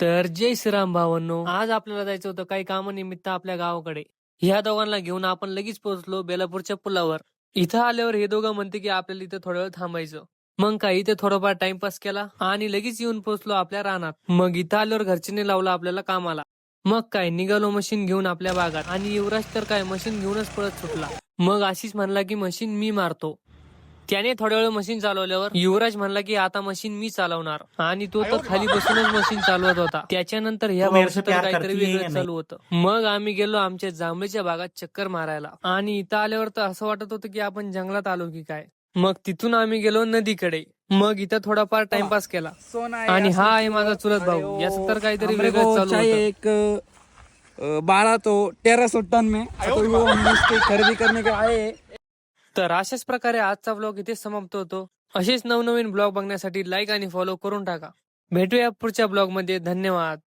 तर जय श्रीराम भावांनो, आज आपल्याला जायचं होतं काही कामानिमित्त आपल्या गावाकडे. ह्या दोघांना घेऊन आपण लगेच पोहोचलो बेलापूरच्या पुलावर. इथं आल्यावर हे दोघं म्हणते की आपल्याला इथं थोडा वेळ थांबायचं. मग काय इथे थोडाफार टाइमपास केला आणि लगेच येऊन पोहोचलो आपल्या रानात. मग इथं आल्यावर घरच्यांनी लावलं आपल्याला कामाला. मग काय निघालो मशीन घेऊन आपल्या बागात आणि युवराज तर काय मशीन घेऊनच पळत सुटला. मग आशिष म्हणला की मशीन मी मारतो. त्याने थोड्या वेळ मशीन चालवल्यावर युवराज म्हणला की आता मशीन मी चालवणार आणि तो तर खाली बसूनच मशीन चालवत होता. त्याच्यानंतर ह्या भाऊचं तर काहीतरी वेगळं चालू होतं. मग आम्ही गेलो आमच्या जांभळीच्या बागात चक्कर मारायला आणि इथं आल्यावर तर असं वाटत होतं की आपण जंगलात आलो की काय. मग तिथून आम्ही गेलो नदीकडे. मग इथं थोडाफार टाइमपास केला आणि हा आहे माझा चुलत भाऊ. याचं तर काहीतरी वेगळं चालू होतं. एक 12 तो 1300 टन में तो वो हम इसकी खरेदी करने के आए हैं। तर अशाच प्रकारे आजचा ब्लॉग इथे समाप्त होतो. असेच नवनवीन ब्लॉग बघण्यासाठी लाईक आणि फॉलो करून टाका. भेटूया पुढच्या ब्लॉग मध्ये. धन्यवाद.